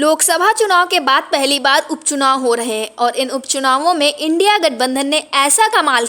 लोकसभा चुनाव के बाद पहली बार उपचुनाव हो रहे हैं और इन उपचुनावों में इंडिया गठबंधन ने ऐसा कमाल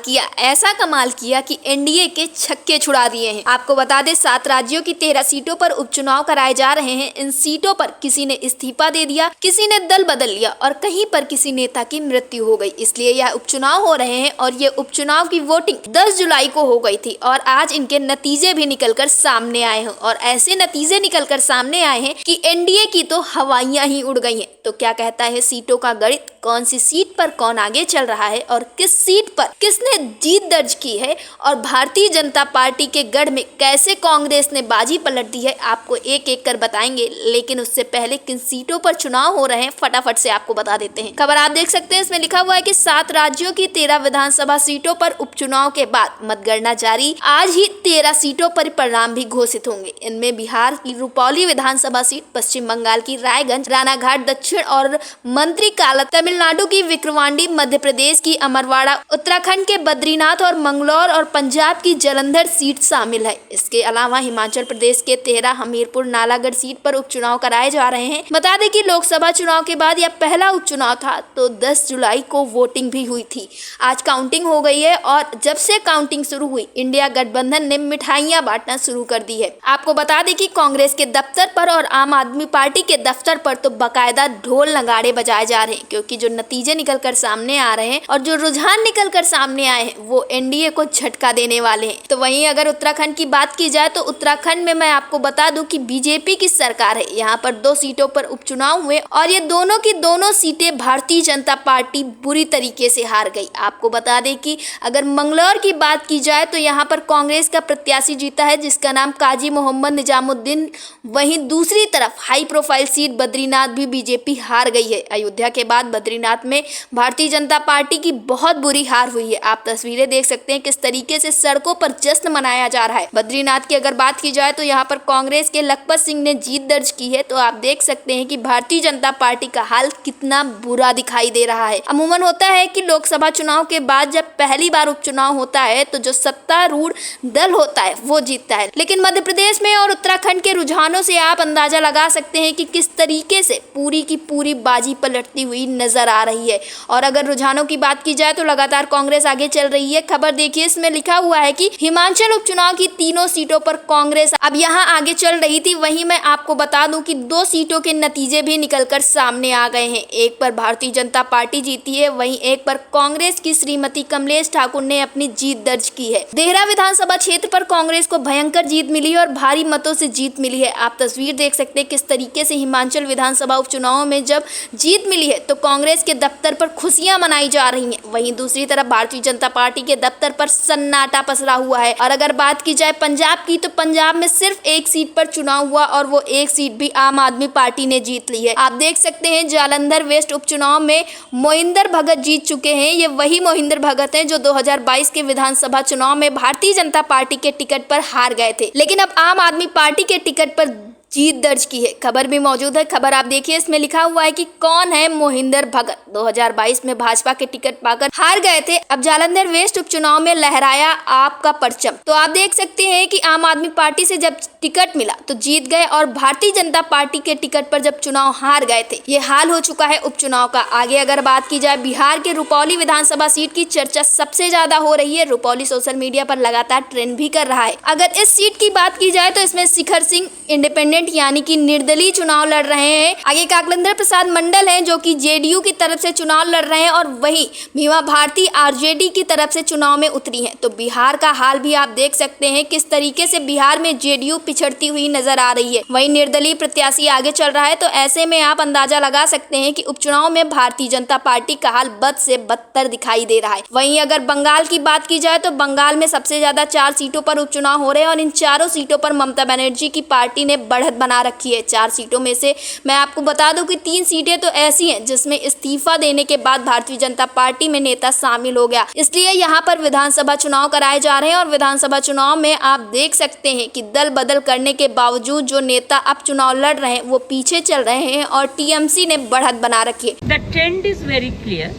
किया कि एनडीए के छक्के छुड़ा दिए हैं। आपको बता दें 7 राज्यों की 13 सीटों पर उपचुनाव कराए जा रहे हैं। इन सीटों पर किसी ने इस्तीफा दे दिया, किसी ने दल बदल लिया और कहीं पर किसी नेता की मृत्यु हो गई। इसलिए यह उपचुनाव हो रहे हैं और ये उपचुनाव की वोटिंग 10 जुलाई को हो गई थी और आज इनके नतीजे भी निकलकर सामने आए हैं और ऐसे नतीजे निकलकर सामने आए हैं कि एनडीए की तो हवाइयां ही उड़ गई हैं। तो क्या कहता है सीटों का गणित, कौन सी सीट पर कौन आगे चल रहा है और किस सीट पर किसने जीत दर्ज की है और भारतीय जनता पार्टी के गढ़ में कैसे कांग्रेस ने बाजी पलट दी है, आपको एक एक कर बताएंगे। लेकिन उससे पहले किन सीटों पर चुनाव हो रहे हैं फटाफट से आपको बता देते हैं। खबर आप देख सकते हैं, इसमें लिखा हुआ है कि 7 राज्यों की 13 विधानसभा सीटों पर उपचुनाव के बाद मतगणना जारी। आज ही 13 सीटों पर परिणाम भी घोषित होंगे। इनमें बिहार की रुपौली विधानसभा सीट, पश्चिम बंगाल की रायगंज, रानाघाट दक्षिण और मंत्री काला, तमिलनाडु की विक्रवांडी, मध्य प्रदेश की अमरवाड़ा, उत्तराखंड के बद्रीनाथ और मंगलौर और पंजाब की जालंधर सीट शामिल है। इसके अलावा हिमाचल प्रदेश के 13 हमीरपुर नालागढ़ सीट पर उपचुनाव कराए जा रहे हैं। बता दें कि लोकसभा चुनाव के बाद यह पहला उपचुनाव था तो 10 जुलाई को वोटिंग भी हुई थी। आज काउंटिंग हो गई है और जब से काउंटिंग शुरू हुई इंडिया गठबंधन ने मिठाइयां बांटना शुरू कर दी है। आपको बता दें कि कांग्रेस के दफ्तर पर और आम आदमी पार्टी के दफ्तर पर तो बाकायदा ढोल नगाड़े बजाए जा रहे हैं, क्योंकि जो नतीजे निकलकर सामने आ रहे हैं और जो रुझान निकलकर सामने आए हैं वो एनडीए को झटका देने वाले हैं। तो वहीं अगर उत्तराखंड की बात की जाए तो उत्तराखंड में मैं आपको बता दूं कि बीजेपी की सरकार है। यहाँ पर 2 सीटों पर उपचुनाव हुए और ये दोनों की दोनों सीटें भारतीय जनता पार्टी बुरी तरीके से हार गई। आपको बता दें कि अगर मंगलौर की बात की जाए तो यहाँ पर कांग्रेस का प्रत्याशी जीता है जिसका नाम काजी मोहम्मद निजामुद्दीन। वहीं दूसरी तरफ हाई प्रोफाइल सीट बद्रीनाथ भी बीजेपी हार गई है। अयोध्या के बाद बद्रीनाथ में भारतीय जनता पार्टी की बहुत बुरी हार हुई है। आप तस्वीरें देख सकते हैं किस तरीके से सड़कों पर जश्न मनाया जा रहा है। बद्रीनाथ की अगर बात की जाए तो यहाँ पर कांग्रेस के लखपत सिंह ने जीत दर्ज की है। तो आप देख सकते हैं कि भारतीय जनता पार्टी का हाल कितना बुरा दिखाई दे रहा है। अमूमन होता है कि लोकसभा चुनाव के बाद जब पहली बार उपचुनाव होता है तो जो सत्तारूढ़ दल होता है वो जीतता है, लेकिन मध्य प्रदेश में और उत्तराखंड के रुझानों से आप अंदाजा लगा सकते हैं कि किस तरीके से पूरी की पूरी बाजी पलटती हुई नजर आ रही है। और अगर रुझानों की बात की जाए तो लगातार कांग्रेस आगे चल रही है। खबर देखिए, इसमें लिखा हुआ है कि हिमाचल उपचुनाव की 3 सीटों पर कांग्रेस अब यहां आगे चल रही थी। वहीं मैं आपको बता दूं कि 2 सीटों के नतीजे भी निकलकर सामने आ गए हैं। एक पर भारतीय जनता पार्टी जीती है, वहीं एक पर कांग्रेस की श्रीमती कमलेश ठाकुर ने अपनी जीत दर्ज की है। देहरा विधानसभा क्षेत्र पर कांग्रेस को भयंकर जीत मिली और भारी मतों से जीत मिली है। आप तस्वीर देख सकते हैं किस तरीके से हिमाचल विधानसभा उपचुनाव में जब जीत मिली है तो कांग्रेस के दफ्तर पर खुशियां मनाई जा रही हैं। वहीं दूसरी तरफ भारतीय जनता पार्टी के दफ्तर पर सन्नाटा पसरा हुआ है। और अगर बात की जाए पंजाब की तो पंजाब में सिर्फ 1 सीट पर चुनाव हुआ और वो 1 सीट भी आम आदमी पार्टी ने जीत ली है। आप देख सकते हैं जालंधर वेस्ट उपचुनाव में मोहिंदर भगत जीत चुके हैं। ये वही मोहिंदर भगत हैं जो 2022 के विधानसभा चुनाव में भारतीय जनता पार्टी के टिकट पर हार गए थे, लेकिन अब आम आदमी पार्टी के टिकट पर जीत दर्ज की है। खबर भी मौजूद है। खबर आप देखिए, इसमें लिखा हुआ है कि कौन है मोहिंदर भगत। 2022 में भाजपा के टिकट पाकर हार गए थे, अब जालंधर वेस्ट उपचुनाव में लहराया आपका परचम। तो आप देख सकते हैं कि आम आदमी पार्टी से जब टिकट मिला तो जीत गए और भारतीय जनता पार्टी के टिकट पर जब चुनाव हार गए थे। ये हाल हो चुका है उपचुनाव का। आगे अगर बात की जाए बिहार के रुपौली विधानसभा सीट की चर्चा सबसे ज्यादा हो रही है। रुपौली सोशल मीडिया पर लगातार ट्रेंड भी कर रहा है। अगर इस सीट की बात की जाए तो इसमें शिखर सिंह इंडिपेंडेंट यानी कि निर्दलीय चुनाव लड़ रहे हैं। आगे काकलेंद्र प्रसाद मंडल हैं जो कि जेडीयू की तरफ से चुनाव लड़ रहे हैं और वहीं मीमा भारती आरजेडी की तरफ से चुनाव में उतरी हैं। तो बिहार का हाल भी आप देख सकते हैं किस तरीके से बिहार में जेडीयू पिछड़ती हुई नजर आ रही है। वहीं निर्दलीय प्रत्याशी आगे चल रहा है। तो ऐसे में आप अंदाजा लगा सकते हैं कि उपचुनाव में भारतीय जनता पार्टी का हाल बद से बदतर दिखाई दे रहा है। वहीं अगर बंगाल की बात की जाए तो बंगाल में सबसे ज्यादा 4 सीटों पर उपचुनाव हो रहे हैं और इन 4 सीटों पर ममता बनर्जी की पार्टी ने बढ़त बना रखी है। 4 सीटों में से मैं आपको बता दूं कि 3 सीटें तो ऐसी हैं जिसमें इस्तीफा देने के बाद भारतीय जनता पार्टी में नेता शामिल हो गया। इसलिए यहाँ पर विधानसभा चुनाव कराए जा रहे हैं और विधानसभा चुनाव में आप देख सकते हैं कि दल बदल करने के बावजूद जो नेता अब चुनाव लड़ रहे हैं वो पीछे चल रहे हैं और टीएमसी ने बढ़त बना रखी है। The trend is very clear.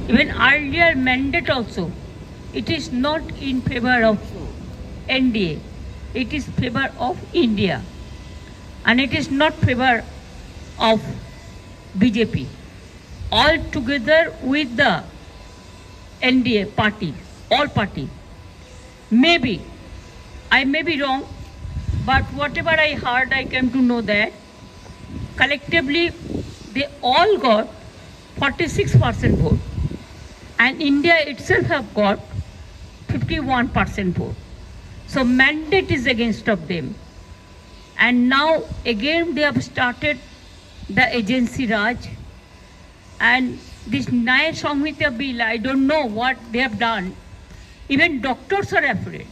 Even earlier mandate also, it is not in favor of NDA. It is favor of India. And it is not favor of BJP, all together with the NDA party, all party. Maybe, I may be wrong, but whatever I heard, I came to know that collectively they all got 46% vote, and India itself have got 51% vote. So mandate is against of them, and now again they have started the agency Raj, and this Nyaya Samhita bill, I don't know what they have done. Even doctors are afraid.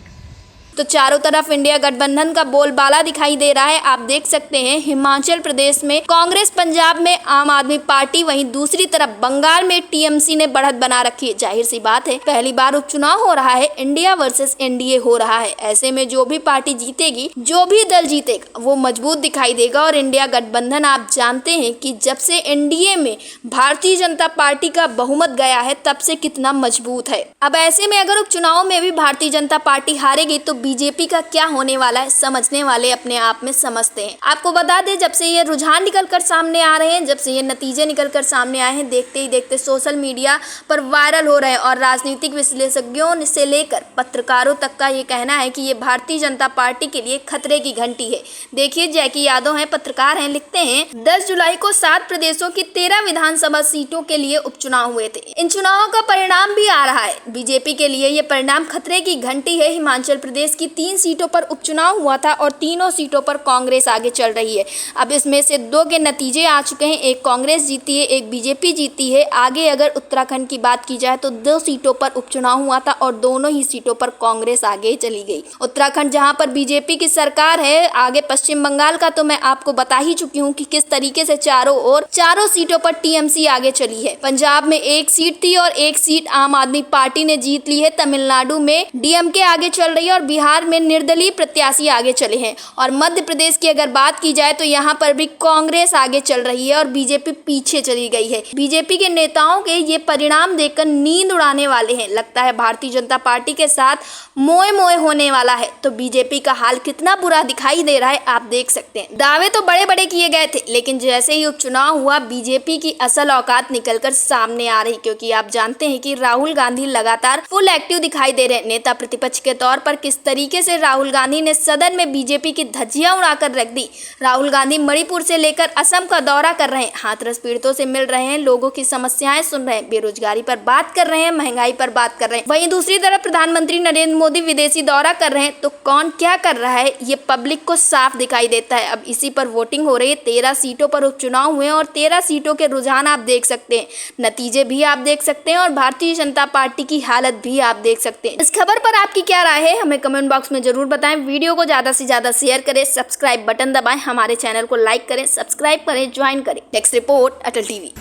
तो चारों तरफ India गठबंधन का बोलबाला दिखाई दे रहा है। आप देख सकते हैं हिमाचल प्रदेश में कांग्रेस, पंजाब में आम आदमी पार्टी, वहीं दूसरी तरफ बंगाल में टीएमसी ने बढ़त बना रखी है। जाहिर सी बात है, पहली बार उपचुनाव हो रहा है, इंडिया वर्सेस एनडीए हो रहा है। ऐसे में जो भी पार्टी जीतेगी, जो भी दल जीतेगा, वो मजबूत दिखाई देगा। और इंडिया गठबंधन आप जानते हैं कि जब से एनडीए में भारतीय जनता पार्टी का बहुमत गया है, तब से कितना मजबूत है। अब ऐसे में अगर उपचुनाव में भी भारतीय जनता पार्टी हारेगी तो बीजेपी का क्या होने वाला है, समझने वाले अपने आप में समझते हैं। आपको बता दें, जब से ये रुझान निकलकर सामने आ रहे हैं, जब से ये नतीजे निकलकर सामने आए हैं, देखते ही देखते सोशल मीडिया पर वायरल हो रहे हैं और राजनीतिक विश्लेषज्ञों से लेकर पत्रकारों तक का ये कहना है कि ये भारतीय जनता पार्टी के लिए खतरे की घंटी है। देखिए, जैकी यादव हैं, पत्रकार हैं, लिखते हैं 10 जुलाई को 7 प्रदेशों की 13 विधानसभा सीटों के लिए उपचुनाव हुए थे। इन चुनावों का परिणाम भी आ रहा है। बीजेपी के लिए ये परिणाम खतरे की घंटी है। हिमाचल प्रदेश की 3 सीटों पर उपचुनाव हुआ था और तीनों सीटों पर कांग्रेस आगे चल रही है। अब इसमें से 2 के नतीजे आ चुके हैं, एक कांग्रेस जीती है, एक बीजेपी जीती है। आगे अगर उत्तराखंड की बात की जाए तो 2 सीटों पर उपचुनाव हुआ था और दोनों ही सीटों पर कांग्रेस आगे चली गई। उत्तराखंड जहां पर बीजेपी की सरकार है, आगे पश्चिम बंगाल का तो मैं आपको बता ही चुकी हूँ कि किस तरीके से चारों सीटों पर टीएमसी आगे चली है। पंजाब में 1 सीट थी और 1 सीट आम आदमी पार्टी ने जीत ली है। तमिलनाडु में डीएमके आगे चल रही है और बिहार में निर्दलीय प्रत्याशी आगे चले हैं। और मध्य प्रदेश की अगर बात की जाए तो यहाँ पर भी कांग्रेस आगे चल रही है और बीजेपी पीछे चली गई है। बीजेपी के नेताओं के ये परिणाम देखकर नींद उड़ाने वाले हैं। लगता है भारतीय जनता पार्टी के साथ मोए मोए होने वाला है। तो बीजेपी का हाल कितना बुरा दिखाई दे रहा है, आप देख सकते हैं। दावे तो बड़े बड़े किए गए थे, लेकिन जैसे ही उपचुनाव हुआ, बीजेपी की असल औकात निकलकर सामने आ रही। क्योंकि आप जानते हैं कि राहुल गांधी लगातार फुल एक्टिव दिखाई दे रहे हैं। नेता प्रतिपक्ष के तौर पर किस तरीके से राहुल गांधी ने सदन में बीजेपी की धज्जियां उड़ाकर रख दी। राहुल गांधी मणिपुर से लेकर असम का दौरा कर रहे हैं, हाथरस पीड़ितों से मिल रहे हैं, लोगों की समस्याएं सुन रहे हैं, बेरोजगारी पर बात कर रहे हैं, महंगाई पर बात कर रहे हैं। वहीं दूसरी तरफ प्रधानमंत्री नरेंद्र मोदी विदेशी दौरा कर रहे हैं। तो कौन क्या कर रहा है, ये पब्लिक को साफ दिखाई देता है। अब इसी पर वोटिंग हो रही है। 13 सीटों पर उपचुनाव हुए और 13 सीटों के रुझान आप देख सकते हैं, नतीजे भी आप देख सकते हैं और भारतीय जनता पार्टी की हालत भी आप देख सकते हैं। इस खबर पर आपकी क्या राय है, हमें कमेंट बॉक्स में जरूर बताएं। वीडियो को ज्यादा से ज्यादा शेयर करें, सब्सक्राइब बटन दबाएं, हमारे चैनल को लाइक करें, सब्सक्राइब करें, ज्वाइन करें। नेक्स्ट रिपोर्ट, अटल टीवी।